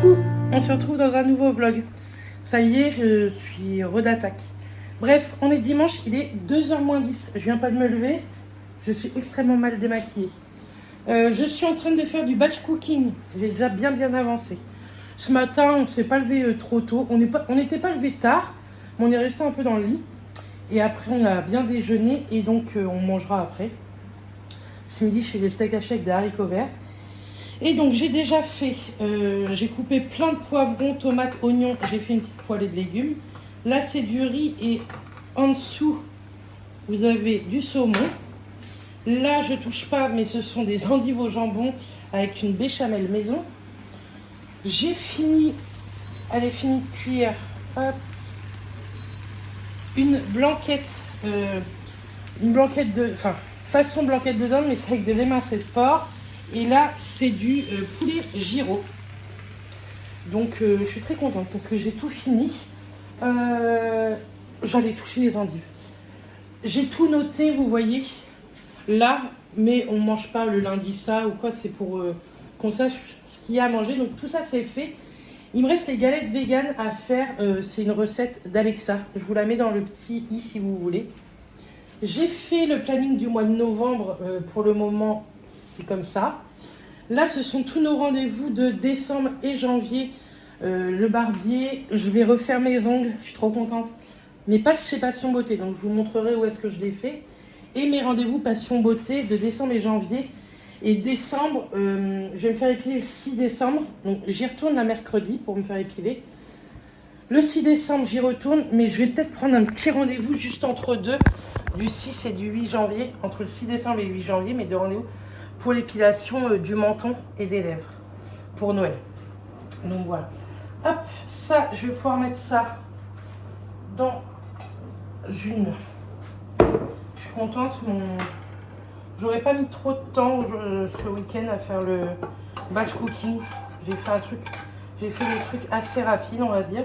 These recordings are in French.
Coucou, on se retrouve dans un nouveau vlog. Ça y est, je suis d'attaque. Bref, on est dimanche, il est 2h moins 10. Je viens pas de me lever, je suis extrêmement mal démaquillée. Je suis en train de faire du batch cooking. J'ai déjà bien avancé. Ce matin, on s'est pas levé trop tôt. On n'était pas levé tard, mais on est resté un peu dans le lit. Et après, on a bien déjeuné et donc on mangera après. Ce midi, je fais des steaks hachés avec des haricots verts. Et donc j'ai déjà fait, j'ai coupé plein de poivrons, tomates, oignons, j'ai fait une petite poêlée de légumes. Là c'est du riz et en dessous vous avez du saumon. Là je touche pas mais ce sont des endives au jambon avec une béchamel maison. J'ai fini, elle est finie de cuire, hop, une blanquette de, enfin façon blanquette de dinde mais c'est avec de l'émincé de porc. Et là, c'est du poulet gyro. Donc, je suis très contente parce que j'ai tout fini. J'allais toucher les endives. J'ai tout noté, vous voyez, là. Mais on ne mange pas le lundi ça ou quoi. C'est pour qu'on sache ce qu'il y a à manger. Donc, tout ça, c'est fait. Il me reste les galettes véganes à faire. C'est une recette d'Alexa. Je vous la mets dans le petit i si vous voulez. J'ai fait le planning du mois de novembre. Pour le moment, c'est comme ça. Là, ce sont tous nos rendez-vous de décembre et janvier. Le barbier, je vais refaire mes ongles, je suis trop contente. Mais pas chez Passion Beauté, donc je vous montrerai où est-ce que je les fais. Et mes rendez-vous Passion Beauté de décembre et janvier. Et décembre, je vais me faire épiler le 6 décembre. Donc j'y retourne la mercredi pour me faire épiler. Le 6 décembre, j'y retourne, mais je vais peut-être prendre un petit rendez-vous juste entre deux, du 6 et du 8 janvier. Entre le 6 décembre et le 8 janvier, mes deux rendez-vous. Pour l'épilation du menton et des lèvres pour Noël. Donc voilà. Hop, ça, je vais pouvoir mettre ça dans une. Je suis contente. J'aurais pas mis trop de temps ce week-end à faire le batch cooking. J'ai fait des trucs assez rapides, on va dire.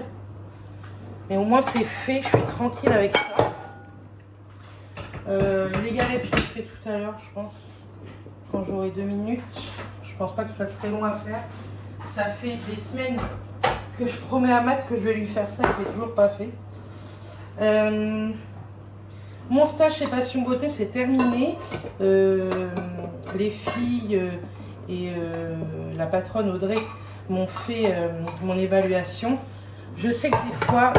Mais au moins c'est fait. Je suis tranquille avec ça. Les galettes, je les ferai tout à l'heure, je pense. Quand j'aurai 2 minutes, je pense pas que ce soit très long à faire. Ça fait des semaines que je promets à Matt que je vais lui faire ça et je l'ai toujours pas fait. Mon stage chez Passion Beauté c'est terminé. Les filles et la patronne Audrey m'ont fait mon évaluation. Je sais que des fois,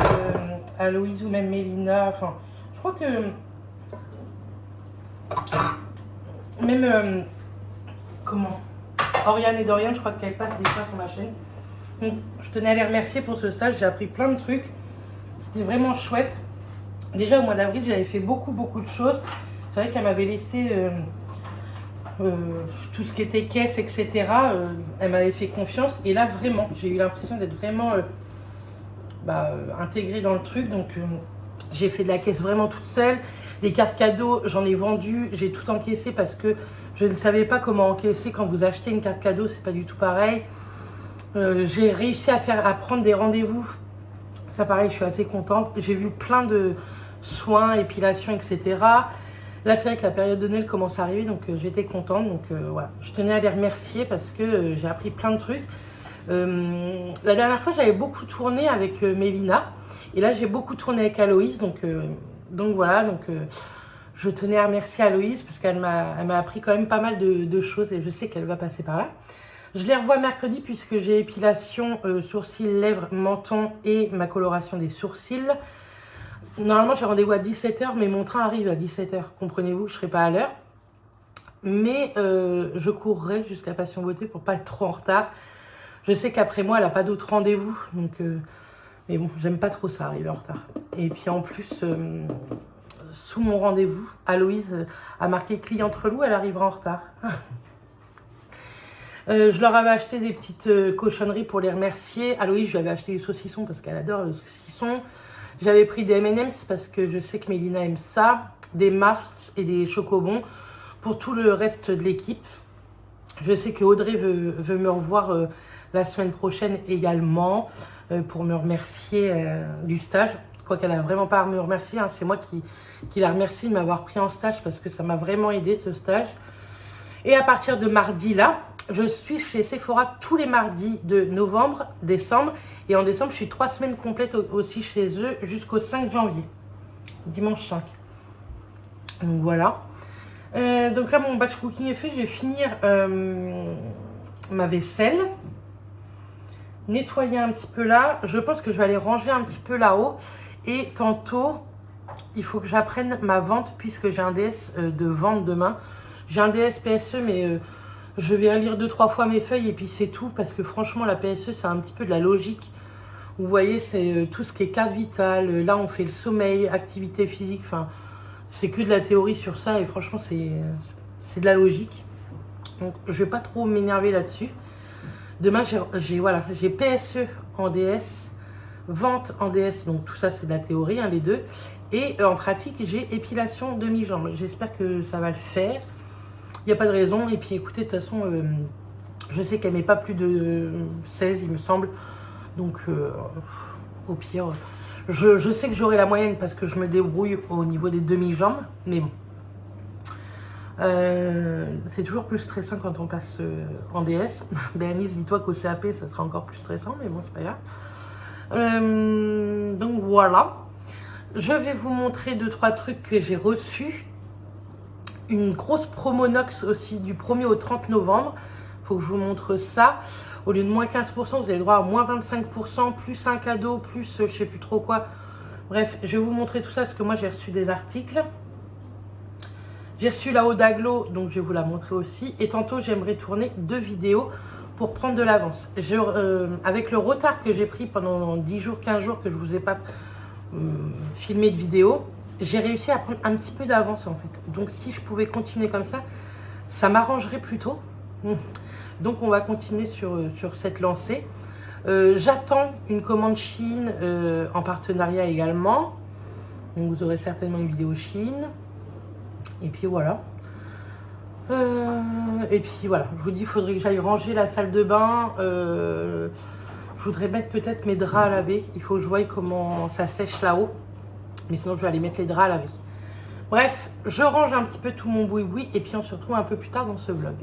Aloïse ou même Mélina, enfin, je crois que même Oriane et Dorian, je crois qu'elles passent des fois sur ma chaîne. Donc, je tenais à les remercier pour ce stage. J'ai appris plein de trucs. C'était vraiment chouette. Déjà au mois d'avril, j'avais fait beaucoup de choses. C'est vrai qu'elle m'avait laissé tout ce qui était caisse, etc. Elle m'avait fait confiance. Et là, vraiment, j'ai eu l'impression d'être vraiment intégrée dans le truc. Donc, j'ai fait de la caisse vraiment toute seule. Les cartes cadeaux, j'en ai vendu. J'ai tout encaissé parce que je ne savais pas comment encaisser quand vous achetez une carte cadeau, c'est pas du tout pareil. J'ai réussi à prendre des rendez-vous. Ça pareil, je suis assez contente. J'ai vu plein de soins, épilation, etc. Là, c'est vrai que la période de Noël commence à arriver, donc j'étais contente. Donc voilà, je tenais à les remercier parce que j'ai appris plein de trucs. La dernière fois, j'avais beaucoup tourné avec Mélina. Et là, j'ai beaucoup tourné avec Aloïse. Donc voilà, je tenais à remercier Aloïse parce qu'elle m'a appris quand même pas mal de choses et je sais qu'elle va passer par là. Je les revois mercredi puisque j'ai épilation sourcils, lèvres, menton et ma coloration des sourcils. Normalement, j'ai rendez-vous à 17h, mais mon train arrive à 17h. Comprenez-vous, je ne serai pas à l'heure. Mais je courrai jusqu'à Passion Beauté pour pas être trop en retard. Je sais qu'après moi, elle n'a pas d'autres rendez-vous. Donc, mais bon, j'aime pas trop ça, arriver en retard. Et puis en plus... sous mon rendez-vous, Aloïse a marqué cliente relou, elle arrivera en retard. Je leur avais acheté des petites cochonneries pour les remercier. Aloïse, je lui avais acheté du saucisson parce qu'elle adore le saucisson. J'avais pris des M&M's parce que je sais que Mélina aime ça. Des Mars et des chocobons pour tout le reste de l'équipe. Je sais que Audrey veut me revoir la semaine prochaine également pour me remercier du stage. Quoi qu'elle n'a vraiment pas à me remercier, hein. C'est moi qui la remercie de m'avoir pris en stage parce que ça m'a vraiment aidé ce stage. Et à partir de mardi là, je suis chez Sephora tous les mardis de novembre, décembre. Et en décembre, je suis 3 semaines complètes aussi chez eux jusqu'au 5 janvier. Dimanche 5. Donc voilà. Donc là, mon batch cooking est fait. Je vais finir ma vaisselle. Nettoyer un petit peu là. Je pense que je vais aller ranger un petit peu là-haut. Et tantôt, il faut que j'apprenne ma vente puisque j'ai un DS de vente demain. J'ai un DS PSE, mais je vais relire 2-3 fois mes feuilles et puis c'est tout. Parce que franchement, la PSE, c'est un petit peu de la logique. Vous voyez, c'est tout ce qui est carte vitale. Là, on fait le sommeil, activité physique. Enfin, c'est que de la théorie sur ça. Et franchement, c'est de la logique. Donc, je vais pas trop m'énerver là-dessus. Demain, j'ai PSE en DS, vente en DS. Donc, tout ça, c'est de la théorie, hein, les deux. Et en pratique, j'ai épilation demi-jambe. J'espère que ça va le faire. Il n'y a pas de raison. Et puis, écoutez, de toute façon, je sais qu'elle met pas plus de 16, il me semble. Donc, au pire, je sais que j'aurai la moyenne parce que je me débrouille au niveau des demi-jambes. Mais bon, c'est toujours plus stressant quand on passe en DS. Bernice, dis-toi qu'au CAP, ça sera encore plus stressant, mais bon, c'est pas grave. Donc, voilà. Je vais vous montrer 2-3 trucs que j'ai reçus. Une grosse promo Nox aussi du 1er au 30 novembre. Il faut que je vous montre ça. Au lieu de moins 15%, vous avez le droit à moins 25%, plus un cadeau, plus je sais plus trop quoi. Bref, je vais vous montrer tout ça parce que moi j'ai reçu des articles. J'ai reçu la Eau d'Aglo, donc je vais vous la montrer aussi. Et tantôt, j'aimerais tourner 2 vidéos pour prendre de l'avance. Avec le retard que j'ai pris pendant 10 jours, 15 jours que je ne vous ai pas filmé de vidéo, j'ai réussi à prendre un petit peu d'avance en fait. Donc si je pouvais continuer comme ça m'arrangerait plutôt. Donc on va continuer sur cette lancée. J'attends une commande Chine en partenariat également. Donc vous aurez certainement une vidéo Chine. Et puis voilà. Et puis voilà, je vous dis, il faudrait que j'aille ranger la salle de bain. Je voudrais mettre peut-être mes draps à laver. Il faut que je voie comment ça sèche là-haut. Mais sinon, je vais aller mettre les draps à laver. Bref, je range un petit peu tout mon boui-boui. Et puis, on se retrouve un peu plus tard dans ce vlog.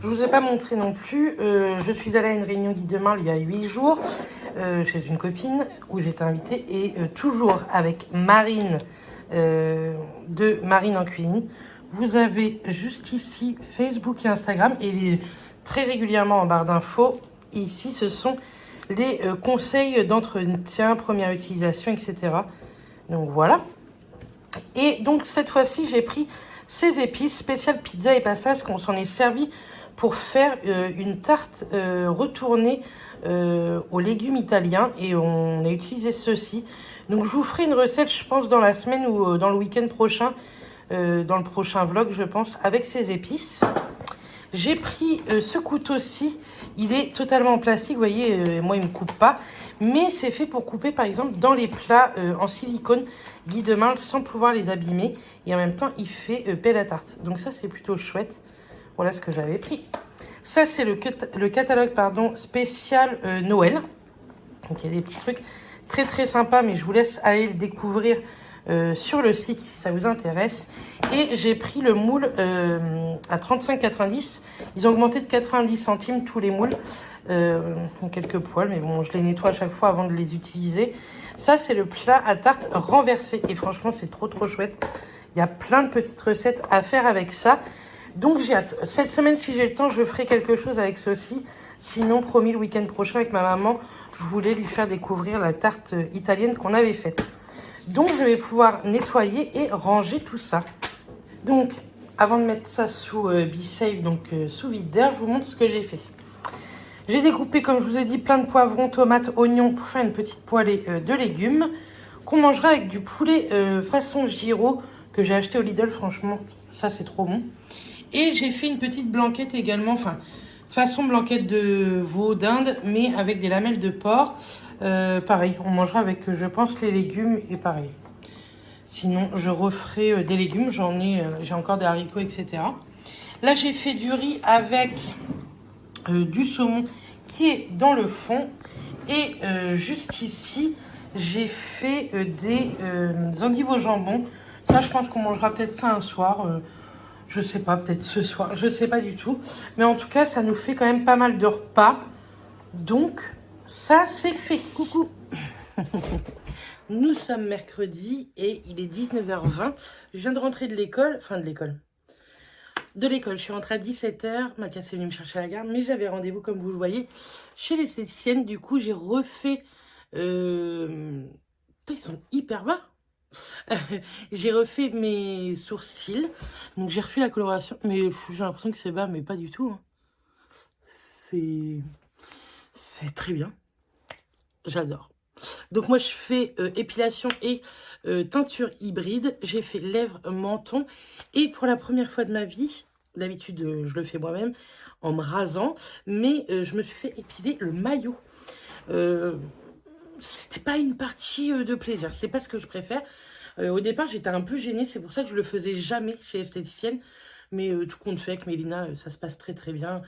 Je ne vous ai pas montré non plus. Je suis allée à une réunion Guy Demain il y a 8 jours. Chez une copine où j'étais invitée. Et toujours avec Marine de Marine en cuisine. Vous avez juste ici Facebook et Instagram. Et très régulièrement en barre d'infos. Ici, ce sont les conseils d'entretien, première utilisation, etc. Donc voilà. Et donc cette fois-ci, j'ai pris ces épices spéciales pizza et pasta parce qu'on s'en est servi pour faire une tarte retournée aux légumes italiens. Et on a utilisé ceci. Donc je vous ferai une recette, je pense, dans la semaine ou dans le week-end prochain. Dans le prochain vlog, je pense, avec ces épices. J'ai pris ce couteau-ci. Il est totalement en plastique, vous voyez, moi, il ne me coupe pas. Mais c'est fait pour couper, par exemple, dans les plats en silicone Guy Demain sans pouvoir les abîmer. Et en même temps, il fait pelle à tarte. Donc ça, c'est plutôt chouette. Voilà ce que j'avais pris. Ça, c'est le catalogue pardon, spécial Noël. Donc, il y a des petits trucs très, très sympas. Mais je vous laisse aller le découvrir sur le site si ça vous intéresse. Et j'ai pris le moule à 35,90. Ils ont augmenté de 90 centimes tous les moules. Quelques poils, mais bon, je les nettoie à chaque fois avant de les utiliser. Ça, c'est le plat à tarte renversé. Et franchement, c'est trop, trop chouette. Il y a plein de petites recettes à faire avec ça. Donc, j'ai hâte. Cette semaine, si j'ai le temps, je ferai quelque chose avec ceci. Sinon, promis, le week-end prochain, avec ma maman, je voulais lui faire découvrir la tarte italienne qu'on avait faite. Donc, je vais pouvoir nettoyer et ranger tout ça. Donc, avant de mettre ça sous B-Save, donc sous vide d'air, je vous montre ce que j'ai fait. J'ai découpé, comme je vous ai dit, plein de poivrons, tomates, oignons pour faire une petite poêlée de légumes qu'on mangera avec du poulet façon gyro que j'ai acheté au Lidl. Franchement, ça, c'est trop bon. Et j'ai fait une petite blanquette également, enfin, façon blanquette de veau d'Inde, mais avec des lamelles de porc. Pareil, on mangera avec, je pense, les légumes et pareil. Sinon, je referai des légumes. J'ai encore des haricots, etc. Là, j'ai fait du riz avec du saumon qui est dans le fond. Et juste ici, j'ai fait des endives au jambon. Ça, je pense qu'on mangera peut-être ça un soir. Je sais pas, peut-être ce soir, je sais pas du tout. Mais en tout cas, ça nous fait quand même pas mal de repas. Donc, ça, c'est fait. Coucou. Nous sommes mercredi et il est 19h20. Je viens de rentrer de l'école, de l'école. Je suis rentrée à 17h. Mathias est venu me chercher à la gare, mais j'avais rendez-vous, comme vous le voyez, chez l'esthéticienne. Du coup, j'ai refait... Putain, ils sont hyper bas. J'ai refait mes sourcils. Donc, j'ai refait la coloration. Mais j'ai l'impression que c'est bas, mais pas du tout. Hein. C'est très bien. J'adore. Donc, moi, je fais épilation et teinture hybride. J'ai fait lèvres, menton. Et pour la première fois de ma vie, d'habitude, je le fais moi-même en me rasant. Mais je me suis fait épiler le maillot. C'était pas une partie de plaisir. C'est pas ce que je préfère. Au départ, j'étais un peu gênée. C'est pour ça que je le faisais jamais chez l'esthéticienne. Mais tout compte fait avec Mélina, ça se passe très très bien.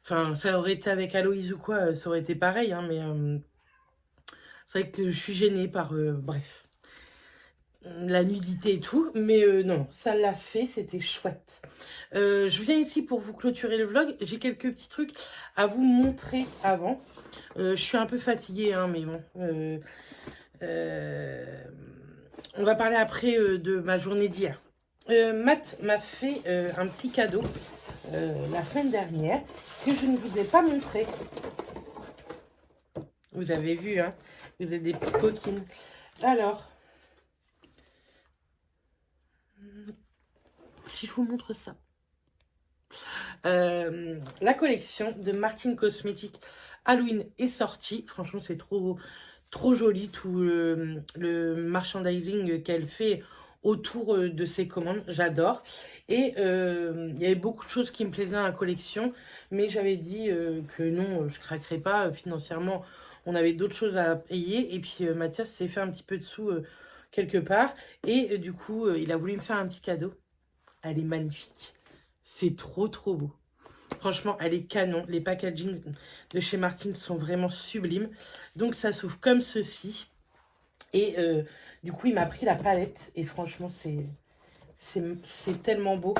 Enfin, ça aurait été avec Aloïse ou quoi, ça aurait été pareil. Hein, mais c'est vrai que je suis gênée par... bref. La nudité et tout, mais non, ça l'a fait, c'était chouette. Je viens ici pour vous clôturer le vlog. J'ai quelques petits trucs à vous montrer avant. Je suis un peu fatiguée, hein, mais bon. On va parler après de ma journée d'hier. Matt m'a fait un petit cadeau la semaine dernière que je ne vous ai pas montré. Vous avez vu, hein? Vous êtes des petites coquines. Alors, si je vous montre ça. La collection de Martin Cosmetics Halloween est sortie. Franchement, c'est trop joli tout le merchandising qu'elle fait autour de ses commandes. J'adore. Et il y avait beaucoup de choses qui me plaisaient dans la collection, mais j'avais dit que non, je craquerais pas financièrement. On avait d'autres choses à payer. Et puis Mathias s'est fait un petit peu de sous quelque part. Et du coup, il a voulu me faire un petit cadeau. Elle est magnifique. C'est trop beau. Franchement, elle est canon. Les packaging de chez Martin sont vraiment sublimes. Donc, ça s'ouvre comme ceci. Et du coup, il m'a pris la palette. Et franchement, c'est tellement beau.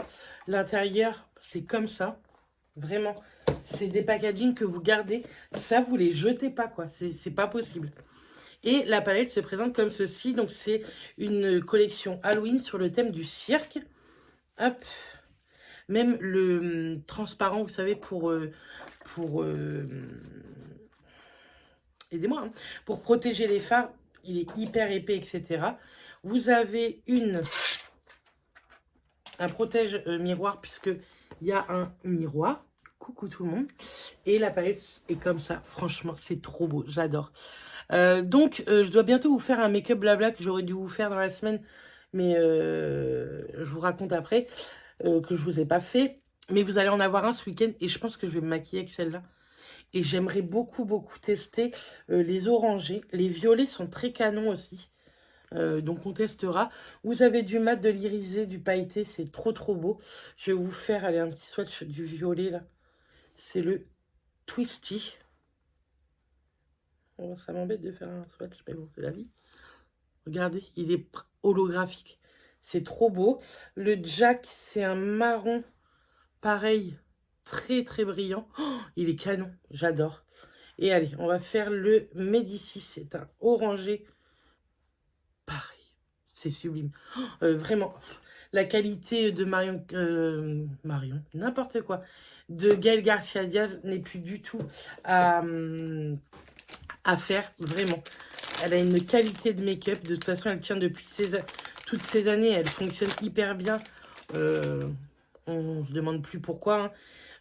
L'intérieur, c'est comme ça. Vraiment. C'est des packaging que vous gardez. Ça, vous les jetez pas, quoi. C'est pas possible. Et la palette se présente comme ceci. Donc, c'est une collection Halloween sur le thème du cirque. Hop. Même le transparent, vous savez, pour aidez-moi, hein, pour protéger les fards, il est hyper épais, etc. Vous avez un protège miroir, puisque il y a un miroir. Coucou tout le monde. Et la palette est comme ça. Franchement, c'est trop beau. J'adore. Donc, je dois bientôt vous faire un make-up blabla que j'aurais dû vous faire dans la semaine. Mais je vous raconte après. Que je vous ai pas fait. Mais vous allez en avoir un ce week-end. Et je pense que je vais me maquiller avec celle-là. Et j'aimerais beaucoup tester les orangés. Les violets sont très canons aussi. Donc on testera. Vous avez du mat, de l'irisé, du pailleté. C'est trop beau. Je vais vous faire allez, un petit swatch du violet là. C'est le Twisty. Oh, ça m'embête de faire un swatch. Mais bon, c'est la vie. Regardez, il est holographique. C'est trop beau. Le Jack, c'est un marron. Pareil, très brillant. Oh, il est canon, j'adore. Et allez, on va faire le Médicis. C'est un orangé. Pareil, c'est sublime. Oh, vraiment, la qualité de Marion, n'importe quoi. De Gaël Garcia Diaz n'est plus du tout à faire, vraiment. Elle a une qualité de make-up. De toute façon, elle tient depuis toutes ces années. Elle fonctionne hyper bien. On se demande plus pourquoi.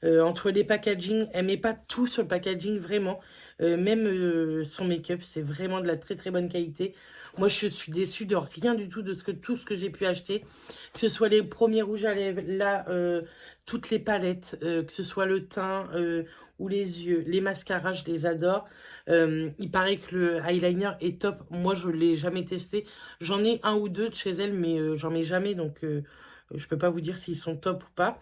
Hein. Entre les packaging, elle met pas tout sur le packaging, vraiment. Même son make-up, c'est vraiment de la très bonne qualité. Moi, je suis déçue de rien du tout de tout ce que j'ai pu acheter. Que ce soit les premiers rouges à lèvres, là, toutes les palettes, que ce soit le teint ou les yeux, les mascaras, je les adore. Il paraît que le eyeliner est top. Moi, je l'ai jamais testé. J'en ai un ou deux de chez elle, mais j'en mets jamais, donc je peux pas vous dire s'ils sont top ou pas.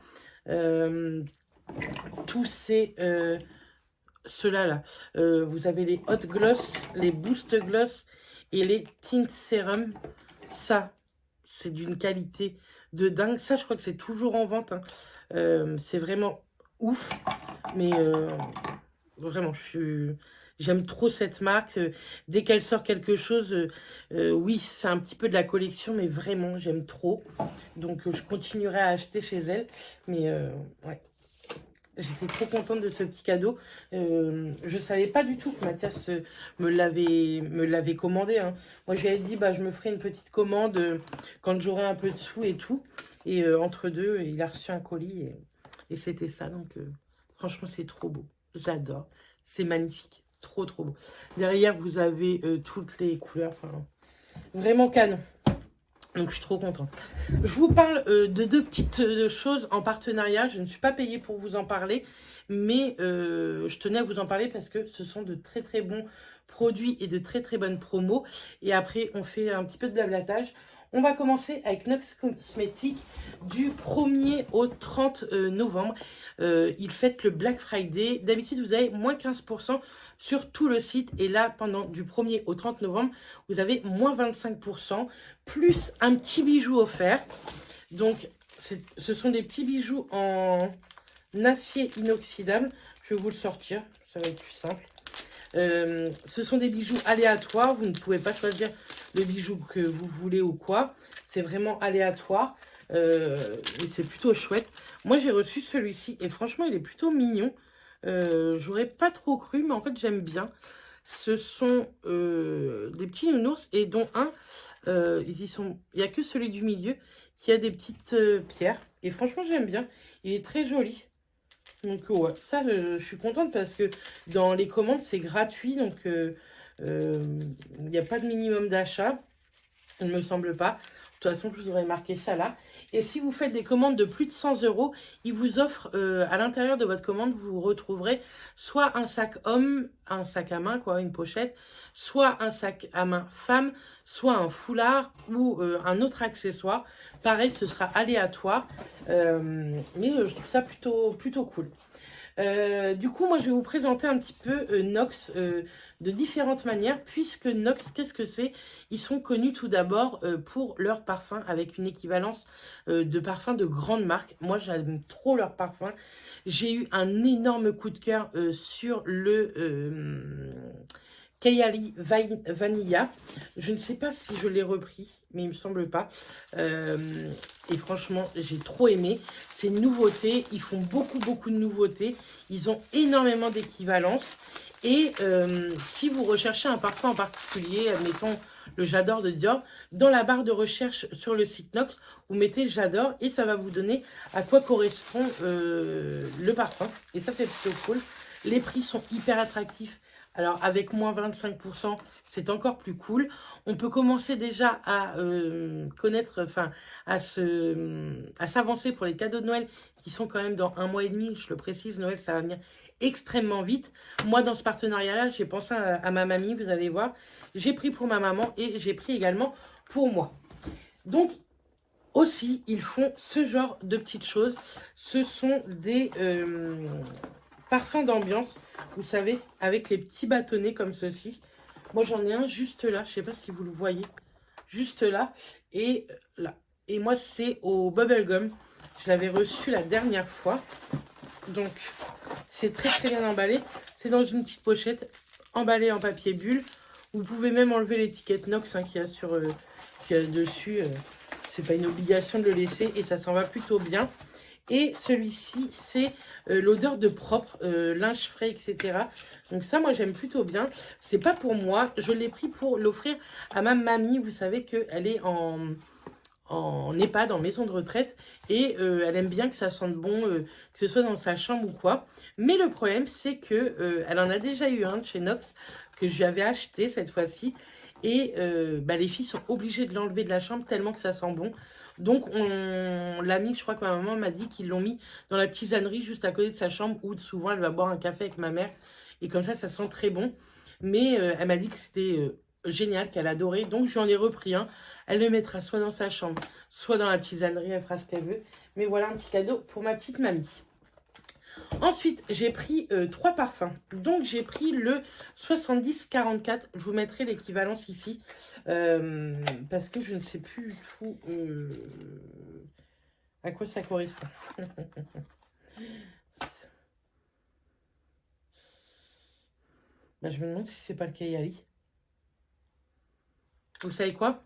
Tous ces ceux-là, là. Vous avez les hot gloss, les boost gloss et les tint serum. Ça, c'est d'une qualité de dingue. Ça, je crois que c'est toujours en vente, hein. C'est vraiment ouf. Mais vraiment, j'aime trop cette marque. Dès qu'elle sort quelque chose, oui, c'est un petit peu de la collection, mais vraiment, j'aime trop. Donc, je continuerai à acheter chez elle. Mais ouais, j'étais trop contente de ce petit cadeau. Je savais pas du tout que Mathias me l'avait commandé, hein. Moi, je lui avais dit, bah, je me ferai une petite commande quand j'aurai un peu de sous et tout. Et entre deux, il a reçu un colis et c'était ça. Donc, franchement, c'est trop beau. J'adore. C'est magnifique. Trop, trop beau. Derrière, vous avez toutes les couleurs. Enfin, vraiment canon. Donc, je suis trop contente. Je vous parle de deux petites choses en partenariat. Je ne suis pas payée pour vous en parler, mais je tenais à vous en parler parce que ce sont de très, très bons produits et de très, très bonnes promos. Et après, on fait un petit peu de blablatage. On va commencer avec Nox Cosmetics du 1er au 30 novembre. Ils fêtent le Black Friday. D'habitude, vous avez moins 15% sur tout le site. Et là, pendant du 1er au 30 novembre, vous avez moins 25%, plus un petit bijou offert. Donc, ce sont des petits bijoux en acier inoxydable. Je vais vous le sortir, ça va être plus simple. Ce sont des bijoux aléatoires. Vous ne pouvez pas choisir le bijou que vous voulez ou quoi. C'est vraiment aléatoire. Et c'est plutôt chouette. Moi, j'ai reçu celui-ci et franchement, il est plutôt mignon. J'aurais pas trop cru, mais en fait, j'aime bien. Ce sont des petits nounours et dont un, il n'y a que celui du milieu qui a des petites pierres. Et franchement, j'aime bien. Il est très joli. Donc, ouais, ça, je suis contente parce que dans les commandes, c'est gratuit. Donc, il n'y a pas de minimum d'achat. Il ne me semble pas. De toute façon, je vous aurais marqué ça là. Et si vous faites des commandes de plus de 100 €, ils vous offrent à l'intérieur de votre commande, vous retrouverez soit un sac homme, un sac à main, quoi, une pochette, soit un sac à main femme, soit un foulard ou un autre accessoire. Pareil, ce sera aléatoire. Mais je trouve ça plutôt cool. Du coup, moi, je vais vous présenter un petit peu Nox de différentes manières, puisque Nox, qu'est-ce que c'est? Ils sont connus tout d'abord pour leurs parfums, avec une équivalence de parfums de grandes marques. Moi, j'aime trop leurs parfums. J'ai eu un énorme coup de cœur sur le Kayali Vanilla. Je ne sais pas si je l'ai repris, mais il me semble pas. Et franchement, j'ai trop aimé. C'est une nouveauté. Ils font beaucoup de nouveautés. Ils ont énormément d'équivalence. Et si vous recherchez un parfum en particulier, admettons le J'adore de Dior, dans la barre de recherche sur le site Nox, vous mettez J'adore et ça va vous donner à quoi correspond le parfum. Et ça, c'est plutôt cool. Les prix sont hyper attractifs. Alors, avec moins 25%, c'est encore plus cool. On peut commencer déjà à connaître, enfin, à s'avancer pour les cadeaux de Noël qui sont quand même dans 1 mois et demi. Je le précise, Noël, ça va venir extrêmement vite. Moi, dans ce partenariat-là, j'ai pensé à ma mamie, vous allez voir. J'ai pris pour ma maman et j'ai pris également pour moi. Donc, aussi, ils font ce genre de petites choses. Ce sont des parfums d'ambiance, vous savez, avec les petits bâtonnets comme ceci. Moi, j'en ai un juste là. Je ne sais pas si vous le voyez. Juste là et là. Et moi, c'est au bubblegum. Je l'avais reçu la dernière fois. Donc, c'est très bien emballé. C'est dans une petite pochette emballée en papier bulle. Vous pouvez même enlever l'étiquette Nox qu'il y a qu'il y a dessus. C'est pas une obligation de le laisser et ça s'en va plutôt bien. Et celui-ci, c'est l'odeur de propre, linge frais, etc. Donc ça, moi, j'aime plutôt bien. C'est pas pour moi. Je l'ai pris pour l'offrir à ma mamie. Vous savez qu'elle est en EHPAD, en maison de retraite. Et elle aime bien que ça sente bon, que ce soit dans sa chambre ou quoi. Mais le problème, c'est que elle en a déjà eu un de chez Nox que je lui avais acheté cette fois-ci. Et les filles sont obligées de l'enlever de la chambre tellement que ça sent bon. Donc, on l'a mis, je crois que ma maman m'a dit qu'ils l'ont mis dans la tisanerie juste à côté de sa chambre où souvent elle va boire un café avec ma mère. Et comme ça sent très bon. Mais elle m'a dit que c'était génial, qu'elle adorait. Donc, je lui en ai repris un. Elle le mettra soit dans sa chambre, soit dans la tisanerie. Elle fera ce qu'elle veut. Mais voilà un petit cadeau pour ma petite mamie. Ensuite, j'ai pris 3 parfums. Donc, j'ai pris le 70-44. Je vous mettrai l'équivalence ici. Parce que je ne sais plus du tout à quoi ça correspond. Bah, je me demande si c'est pas le Kayali. Vous savez quoi?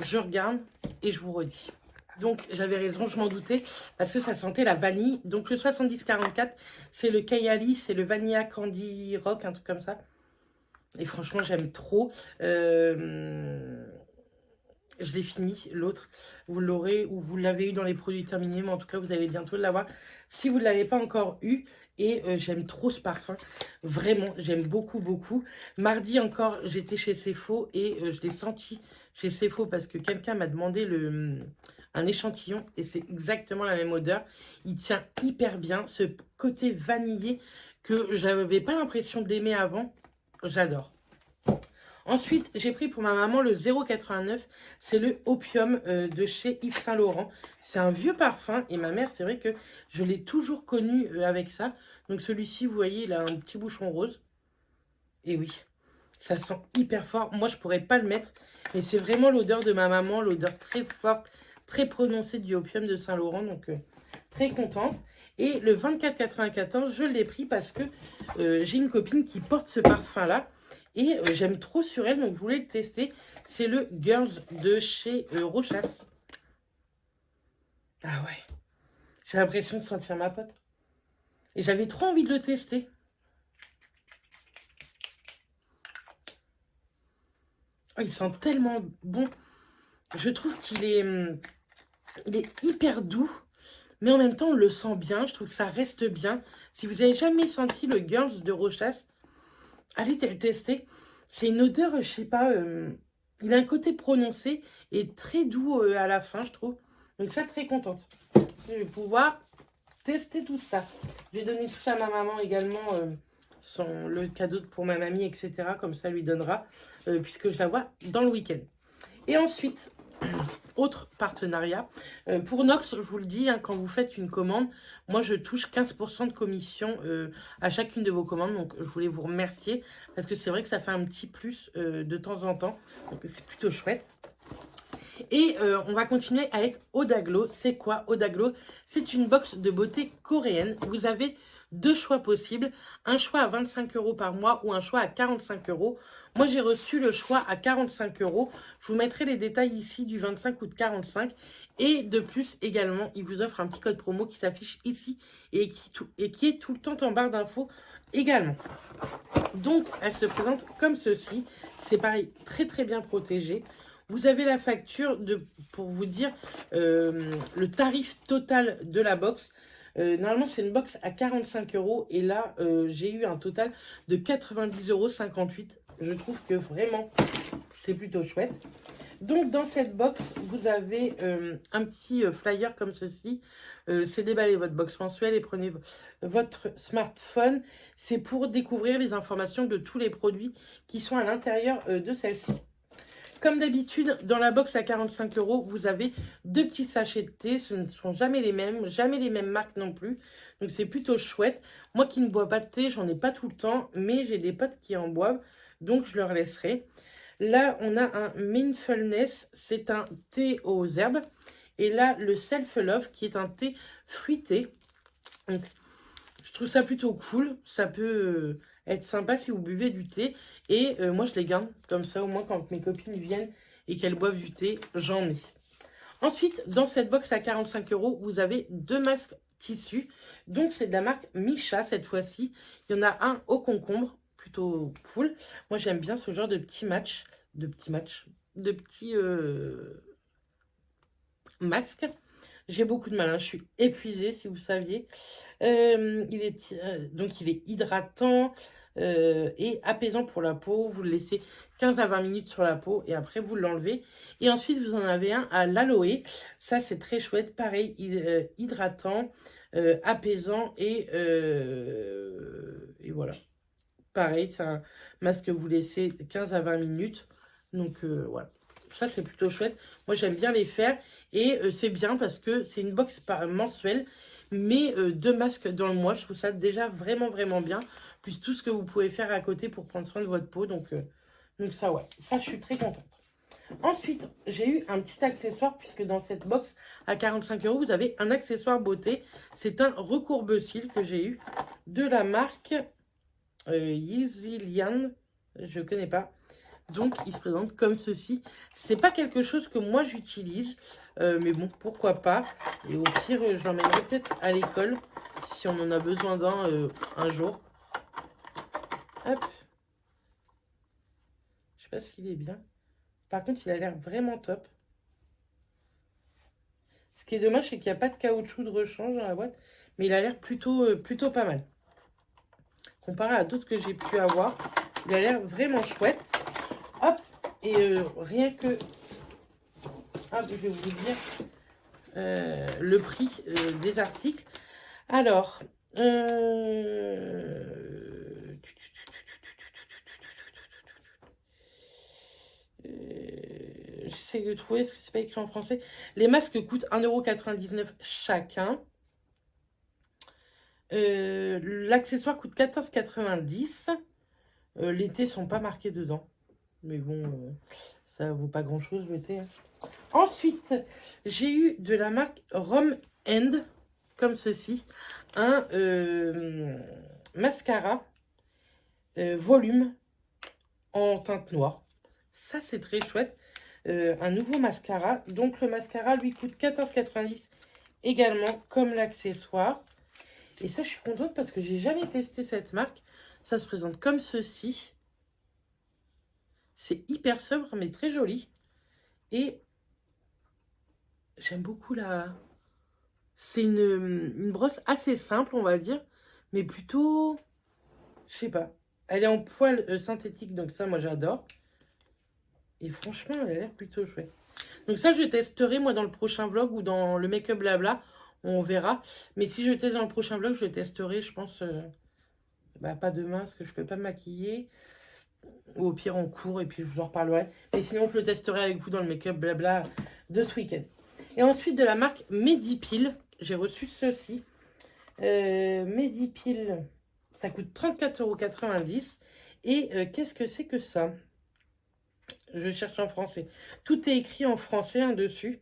Je regarde et je vous redis. Donc, j'avais raison, je m'en doutais, parce que ça sentait la vanille. Donc, le 70-44, c'est le Kayali, c'est le Vanilla Candy Rock, un truc comme ça. Et franchement, j'aime trop. Je l'ai fini, l'autre. Vous l'aurez ou vous l'avez eu dans les produits terminés, mais en tout cas, vous allez bientôt l'avoir si vous ne l'avez pas encore eu. Et j'aime trop ce parfum. Vraiment, j'aime beaucoup, beaucoup. Mardi encore, j'étais chez Cefo et je l'ai senti chez Cefo parce que quelqu'un m'a demandé un échantillon et c'est exactement la même odeur. Il tient hyper bien. Ce côté vanillé que j'avais pas l'impression d'aimer avant, j'adore. Ensuite, j'ai pris pour ma maman le 0,89. C'est le Opium de chez Yves Saint Laurent. C'est un vieux parfum. Et ma mère, c'est vrai que je l'ai toujours connu avec ça. Donc celui-ci, vous voyez, il a un petit bouchon rose. Et oui, ça sent hyper fort. Moi, je pourrais pas le mettre. Mais c'est vraiment l'odeur de ma maman. L'odeur très forte, très prononcée du Opium de Saint Laurent. Donc, très contente. Et le 24,94, je l'ai pris parce que j'ai une copine qui porte ce parfum-là. Et j'aime trop sur elle, donc je voulais le tester. C'est le Girls de chez Rochas. Ah ouais, j'ai l'impression de sentir ma pote. Et j'avais trop envie de le tester. Oh, il sent tellement bon. Je trouve qu'il est, il est hyper doux. Mais en même temps, on le sent bien. Je trouve que ça reste bien. Si vous n'avez jamais senti le Girls de Rochas, allez le tester. C'est une odeur, je sais pas, il a un côté prononcé et très doux à la fin, je trouve. Donc ça, très contente. Je vais pouvoir tester tout ça. Je vais donner tout ça à ma maman également, le cadeau pour ma mamie, etc. Comme ça, elle lui donnera, puisque je la vois dans le week-end. Et ensuite, autre partenariat. Pour Nox, je vous le dis, hein, quand vous faites une commande, moi je touche 15% de commission à chacune de vos commandes. Donc je voulais vous remercier parce que c'est vrai que ça fait un petit plus de temps en temps. Donc c'est plutôt chouette. Et on va continuer avec Odaglo. C'est quoi Odaglo? C'est une box de beauté coréenne. Vous avez deux choix possibles. Un choix à 25 € par mois ou un choix à 45 €. Moi, j'ai reçu le choix à 45 €. Je vous mettrai les détails ici du 25 ou de 45. Et de plus, également, il vous offre un petit code promo qui s'affiche ici et qui est tout le temps en barre d'infos également. Donc, elle se présente comme ceci. C'est pareil, très très bien protégé. Vous avez la facture pour vous dire le tarif total de la box. Normalement, c'est une box à 45 € et là, j'ai eu un total de 90,58 €. Je trouve que vraiment, c'est plutôt chouette. Donc, dans cette box, vous avez un petit flyer comme ceci. C'est déballer votre box mensuelle et prenez votre smartphone. C'est pour découvrir les informations de tous les produits qui sont à l'intérieur de celle-ci. Comme d'habitude, dans la box à 45 €, vous avez deux petits sachets de thé. Ce ne sont jamais les mêmes marques non plus. Donc, c'est plutôt chouette. Moi qui ne bois pas de thé, j'en ai pas tout le temps, mais j'ai des potes qui en boivent. Donc, je leur laisserai. Là, on a un Mindfulness. C'est un thé aux herbes. Et là, le Self Love, qui est un thé fruité. Donc, je trouve ça plutôt cool. Ça peut être sympa si vous buvez du thé. Et moi, je les garde comme ça. Au moins, quand mes copines viennent et qu'elles boivent du thé, j'en ai. Ensuite, dans cette box à 45 €, vous avez deux masques tissus. Donc, c'est de la marque Micha cette fois-ci. Il y en a un au concombre, plutôt cool. Moi, j'aime bien ce genre de petits matchs. De petits masques. J'ai beaucoup de mal, hein. Je suis épuisée, si vous saviez. Donc, il est hydratant et apaisant pour la peau. Vous le laissez 15 à 20 minutes sur la peau et après, vous l'enlevez. Et ensuite, vous en avez un à l'aloe. Ça, c'est très chouette. Pareil, hydratant, apaisant et voilà. Pareil, c'est un masque que vous laissez 15 à 20 minutes. Donc, voilà. Ça, c'est plutôt chouette. Moi, j'aime bien les faire. Et c'est bien parce que c'est une box mensuelle. mais 2 masques dans le mois. Je trouve ça déjà vraiment, vraiment bien. Plus tout ce que vous pouvez faire à côté pour prendre soin de votre peau. Donc ça, ouais, ça, je suis très contente. Ensuite, j'ai eu un petit accessoire, puisque dans cette box à 45 €, vous avez un accessoire beauté. C'est un recourbe-cils que j'ai eu de la marque Yeezilian. Je ne connais pas. Donc, il se présente comme ceci. C'est pas quelque chose que moi j'utilise, mais bon, pourquoi pas. Et au pire, je l'emmènerai peut-être à l'école, si on en a besoin d'un un jour. Hop. Je sais pas s'il est bien. Par contre, il a l'air vraiment top. Ce qui est dommage, c'est qu'il n'y a pas de caoutchouc de rechange dans la boîte. Mais il a l'air plutôt pas mal. Comparé à d'autres que j'ai pu avoir, il a l'air vraiment chouette. Hop, et rien que... Hop, je vais vous dire le prix des articles. Alors, j'essaie de trouver, est-ce que c'est pas écrit en français? Les masques coûtent 1,99 € chacun. L'accessoire coûte 14,90 €. Les thés sont pas marqués dedans. Mais bon, ça vaut pas grand chose le thé. Hein. Ensuite, j'ai eu de la marque Rom End, comme ceci, un mascara volume en teinte noire. Ça, c'est très chouette. Un nouveau mascara. Donc, le mascara, lui, coûte 14,90 € également, comme l'accessoire. Et ça, je suis contente parce que j'ai jamais testé cette marque. Ça se présente comme ceci. C'est hyper sobre, mais très joli. Et j'aime beaucoup la... C'est une brosse assez simple, on va dire. Mais plutôt... Je sais pas. Elle est en poil synthétique, donc ça, moi, j'adore. Et franchement, elle a l'air plutôt chouette. Donc ça, je testerai, moi, dans le prochain vlog ou dans le make-up blabla. On verra. Mais si je teste dans le prochain vlog, je le testerai, je pense... pas demain, parce que je ne peux pas me maquiller. Ou au pire, en cours, et puis je vous en reparlerai. Mais sinon, je le testerai avec vous dans le make-up blabla de ce week-end. Et ensuite, de la marque Medipil, j'ai reçu ceci. Medipil, ça coûte 34,90 €. Et qu'est-ce que c'est que ça? Je cherche en français. Tout est écrit en français hein, dessus.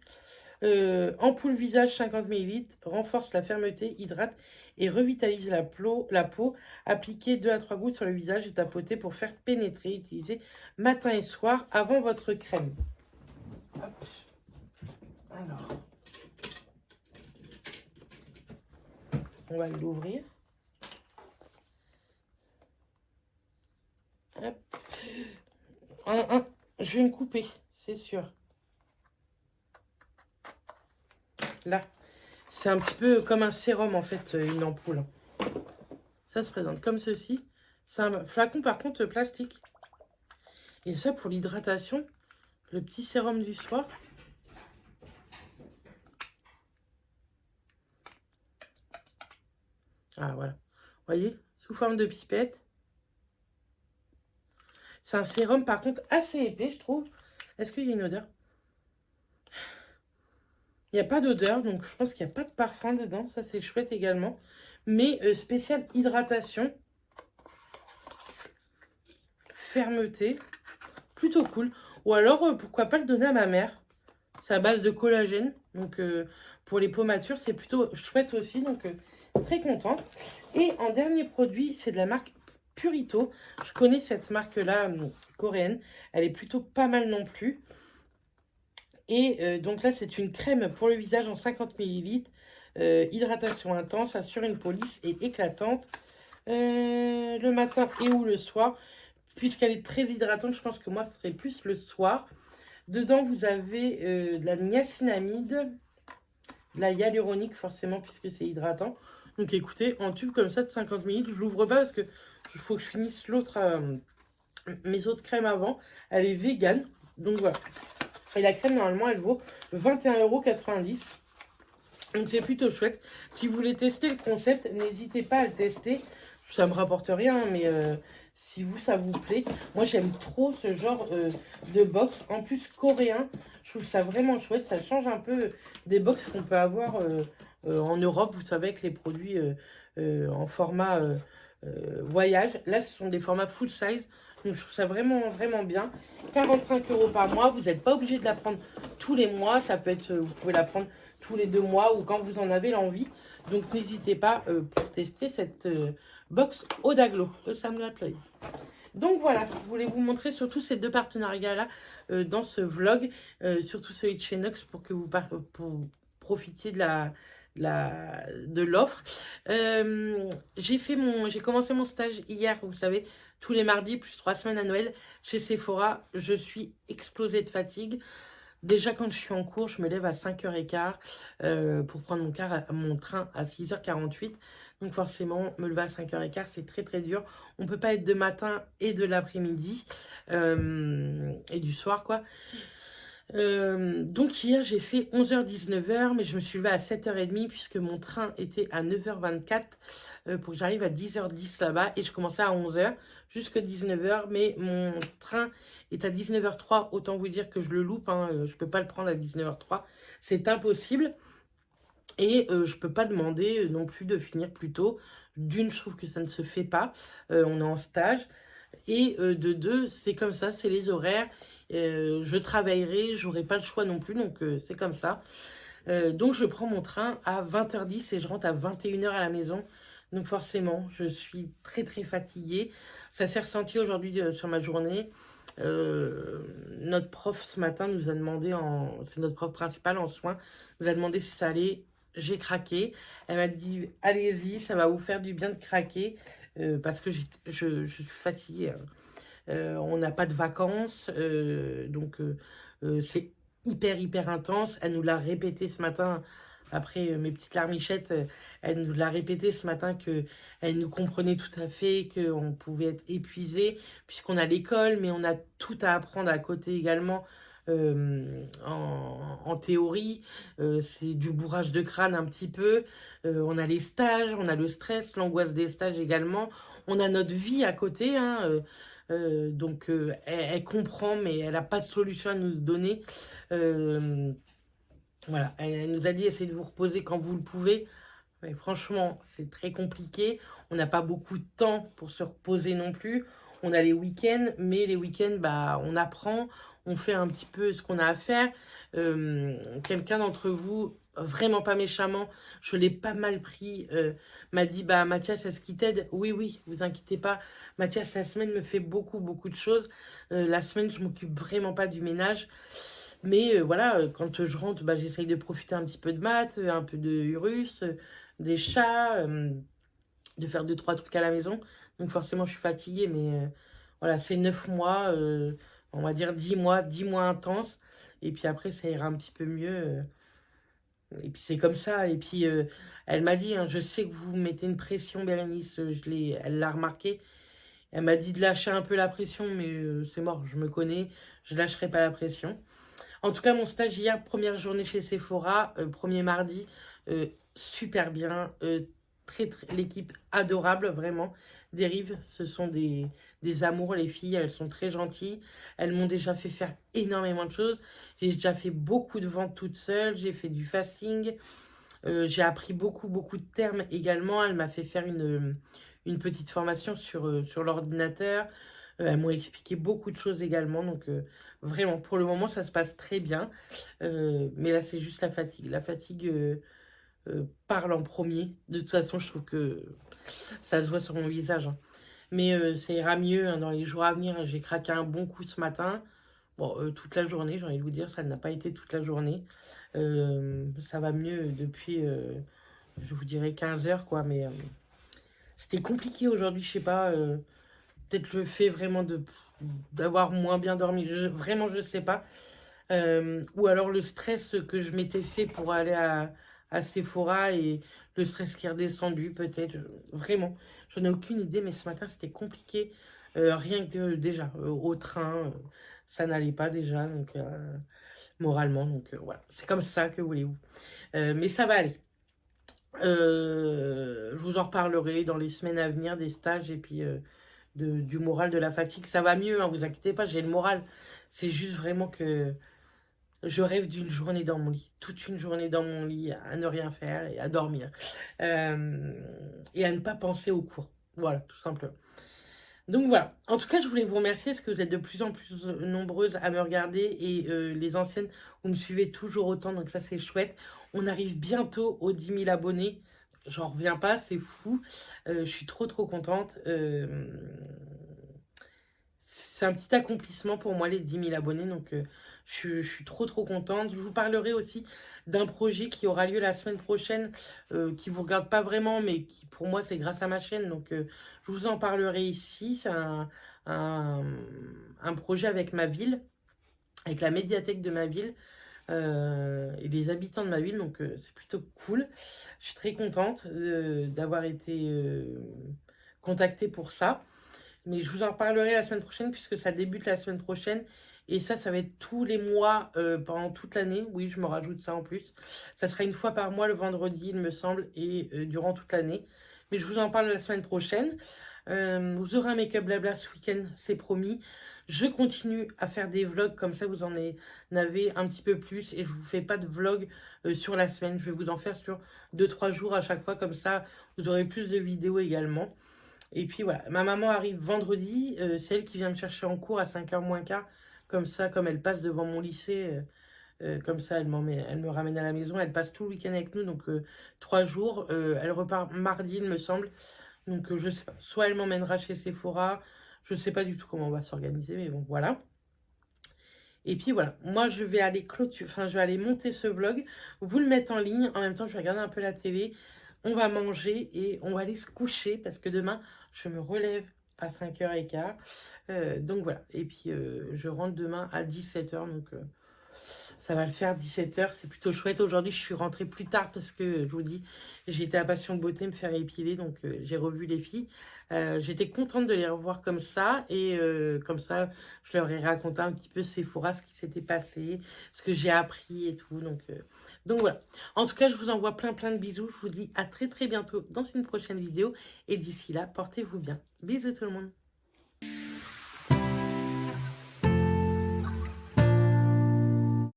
Ampoule visage 50 ml, renforce la fermeté, hydrate et revitalise la peau. Appliquez 2 à 3 gouttes sur le visage et tapotez pour faire pénétrer. Utilisez matin et soir avant votre crème. Hop. Alors, on va l'ouvrir. Hop. Je vais me couper, c'est sûr. Là, c'est un petit peu comme un sérum en fait, une ampoule. Ça se présente comme ceci. C'est un flacon par contre plastique. Et ça pour l'hydratation, le petit sérum du soir. Ah voilà, vous voyez, sous forme de pipette. C'est un sérum par contre assez épais je trouve. Est-ce qu'il y a une odeur? Il n'y a pas d'odeur, donc je pense qu'il n'y a pas de parfum dedans. Ça, c'est chouette également. Mais spécial hydratation. Fermeté. Plutôt cool. Ou alors, pourquoi pas le donner à ma mère. C'est à base de collagène. Donc, pour les peaux matures, c'est plutôt chouette aussi. Donc, très contente. Et en dernier produit, c'est de la marque Purito. Je connais cette marque-là, coréenne. Elle est plutôt pas mal non plus. Et donc là, c'est une crème pour le visage en 50 ml. Hydratation intense, assure une peau lisse et éclatante. Le matin et ou le soir. Puisqu'elle est très hydratante, je pense que moi, ce serait plus le soir. Dedans, vous avez de la niacinamide, de la hyaluronique, forcément, puisque c'est hydratant. Donc écoutez, en tube comme ça de 50 ml, je l'ouvre pas parce que il faut que je finisse l'autre, mes autres crèmes avant. Elle est vegan, donc voilà. Et la crème, normalement, elle vaut 21,90 €. Donc, c'est plutôt chouette. Si vous voulez tester le concept, n'hésitez pas à le tester. Ça me rapporte rien, mais si vous, ça vous plaît. Moi, j'aime trop ce genre de box. En plus, coréen, je trouve ça vraiment chouette. Ça change un peu des box qu'on peut avoir en Europe, vous savez, avec les produits en format voyage. Là, ce sont des formats full size. Donc, je trouve ça vraiment, vraiment bien. 45 € par mois. Vous n'êtes pas obligé de la prendre tous les mois. Ça peut être, vous pouvez la prendre tous les 2 mois ou quand vous en avez l'envie. Donc, n'hésitez pas pour tester cette box Odaglo de Samuel Play. Donc voilà, je voulais vous montrer surtout ces 2 partenariats-là dans ce vlog, surtout celui de chez Nox pour que vous profitiez de l'offre. J'ai commencé mon stage hier, vous savez, tous les mardis, plus 3 semaines à Noël, chez Sephora. Je suis explosée de fatigue. Déjà, quand je suis en cours, je me lève à 5h15 pour prendre mon train à 6h48. Donc forcément, me lever à 5h15, c'est très très dur. On ne peut pas être de matin et de l'après-midi et du soir, quoi. Donc hier, j'ai fait 11h-19h, mais je me suis levée à 7h30 puisque mon train était à 9h24 pour que j'arrive à 10h10 là-bas. Et je commençais à 11h jusqu'à 19h, mais mon train est à 19h03. Autant vous dire que je le loupe, hein, je ne peux pas le prendre à 19h03. C'est impossible. Et je ne peux pas demander non plus de finir plus tôt. D'une, je trouve que ça ne se fait pas. On est en stage. Et de 2, c'est comme ça, c'est les horaires. Je travaillerai, j'aurai pas le choix non plus, donc c'est comme ça. Donc je prends mon train à 20h10 et je rentre à 21h à la maison. Donc forcément, je suis très très fatiguée. Ça s'est ressenti aujourd'hui sur ma journée. Notre prof ce matin nous a demandé, c'est notre prof principale en soins, nous a demandé si ça allait. J'ai craqué. Elle m'a dit, allez-y, ça va vous faire du bien de craquer. Parce que je suis fatiguée. On n'a pas de vacances, donc c'est hyper intense. Elle nous l'a répété ce matin, après mes petites larmichettes, elle nous l'a répété ce matin qu'elle nous comprenait tout à fait, qu'on pouvait être épuisé, puisqu'on a l'école, mais on a tout à apprendre à côté également. En théorie, c'est du bourrage de crâne un petit peu, on a les stages, on a le stress, l'angoisse des stages également, on a notre vie à côté, hein, donc elle comprend, mais elle n'a pas de solution à nous donner. Voilà, elle nous a dit essayez de vous reposer quand vous le pouvez. Mais franchement, c'est très compliqué. On n'a pas beaucoup de temps pour se reposer non plus. On a les week-ends, mais les week-ends, bah, on apprend, on fait un petit peu ce qu'on a à faire. Quelqu'un d'entre vous, vraiment pas méchamment, je l'ai pas mal pris, m'a dit, bah Mathias, est-ce qu'il t'aide? Oui, oui, vous inquiétez pas. Mathias, la semaine me fait beaucoup de choses. La semaine, je m'occupe vraiment pas du ménage. Mais voilà, quand je rentre, bah, j'essaye de profiter un petit peu de maths, un peu de Urus, des chats, de faire 2-3 trucs à la maison. Donc forcément, je suis fatiguée, mais voilà, c'est 9 mois, on va dire 10 mois intenses. Et puis après, ça ira un petit peu mieux. Et puis c'est comme ça. Et puis elle m'a dit, hein, je sais que vous mettez une pression, Bérénice, elle l'a remarqué. Elle m'a dit de lâcher un peu la pression, mais c'est mort, je me connais, je lâcherai pas la pression. En tout cas, mon stage hier, première journée chez Sephora, premier mardi, super bien, l'équipe adorable, vraiment. Dérive, ce sont des amours, les filles, elles sont très gentilles. Elles m'ont déjà fait faire énormément de choses. J'ai déjà fait beaucoup de ventes toute seule, j'ai fait du fasting, j'ai appris beaucoup de termes également. Elle m'a fait faire une petite formation sur l'ordinateur. Elles m'ont expliqué beaucoup de choses également, donc vraiment, pour le moment, ça se passe très bien. Mais là, c'est juste la fatigue. La fatigue parle en premier. De toute façon, je trouve que ça se voit sur mon visage, hein. Mais ça ira mieux hein, dans les jours à venir. J'ai craqué un bon coup ce matin. Bon, toute la journée, j'ai envie de vous dire, ça n'a pas été toute la journée. Ça va mieux depuis, je vous dirais, 15 heures, quoi. Mais c'était compliqué aujourd'hui, je sais pas. Peut-être le fait vraiment d'avoir moins bien dormi. Vraiment, je sais pas. Ou alors le stress que je m'étais fait pour aller à Sephora et le stress qui est redescendu, peut-être. Vraiment, je n'ai aucune idée, mais ce matin, c'était compliqué. Rien que déjà, au train, ça n'allait pas déjà, donc moralement. Donc voilà, c'est comme ça, que voulez-vous. Mais ça va aller. Je vous en reparlerai dans les semaines à venir des stages et puis du moral, de la fatigue. Ça va mieux, hein, vous inquiétez pas, j'ai le moral. C'est juste vraiment que je rêve d'une journée dans mon lit, toute une journée dans mon lit à ne rien faire et à dormir. Et à ne pas penser au cours. Voilà, tout simplement. Donc voilà, en tout cas je voulais vous remercier parce que vous êtes de plus en plus nombreuses à me regarder et les anciennes, vous me suivez toujours autant, donc ça c'est chouette. On arrive bientôt aux 10 000 abonnés, j'en reviens pas, c'est fou, je suis trop contente. C'est un petit accomplissement pour moi les 10 000 abonnés, donc je suis trop contente. Je vous parlerai aussi d'un projet qui aura lieu la semaine prochaine, qui ne vous regarde pas vraiment, mais qui pour moi c'est grâce à ma chaîne, donc je vous en parlerai ici. C'est un projet avec ma ville, avec la médiathèque de ma ville et les habitants de ma ville, donc c'est plutôt cool. Je suis très contente d'avoir été contactée pour ça. Mais je vous en reparlerai la semaine prochaine puisque ça débute la semaine prochaine. Et ça va être tous les mois pendant toute l'année. Oui, je me rajoute ça en plus. Ça sera une fois par mois le vendredi, il me semble, et durant toute l'année. Mais je vous en parle la semaine prochaine. Vous aurez un make-up blabla ce week-end, c'est promis. Je continue à faire des vlogs, comme ça vous en avez un petit peu plus. Et je vous fais pas de vlog sur la semaine. Je vais vous en faire sur 2-3 jours à chaque fois. Comme ça, vous aurez plus de vidéos également. Et puis voilà, ma maman arrive vendredi, c'est elle qui vient me chercher en cours à 5h moins quart, comme ça, comme elle passe devant mon lycée, comme ça elle me ramène à la maison, elle passe tout le week-end avec nous, donc 3 jours, elle repart mardi il me semble, donc je sais pas, soit elle m'emmènera chez Sephora, je sais pas du tout comment on va s'organiser, mais bon voilà. Et puis voilà, moi je vais aller je vais aller monter ce vlog, vous le mettre en ligne, en même temps je vais regarder un peu la télé, on va manger et on va aller se coucher parce que demain je me relève à 5h15. Donc voilà, et puis je rentre demain à 17h, donc ça va le faire 17h, c'est plutôt chouette. Aujourd'hui, je suis rentrée plus tard parce que, je vous dis, j'étais à Passion Beauté me faire épiler, donc j'ai revu les filles. J'étais contente de les revoir comme ça, et comme ça, je leur ai raconté un petit peu Sephora, ce qui s'était passé, ce que j'ai appris et tout. Donc voilà. En tout cas, je vous envoie plein de bisous. Je vous dis à très bientôt dans une prochaine vidéo, et d'ici là, portez-vous bien. Bisous tout le monde.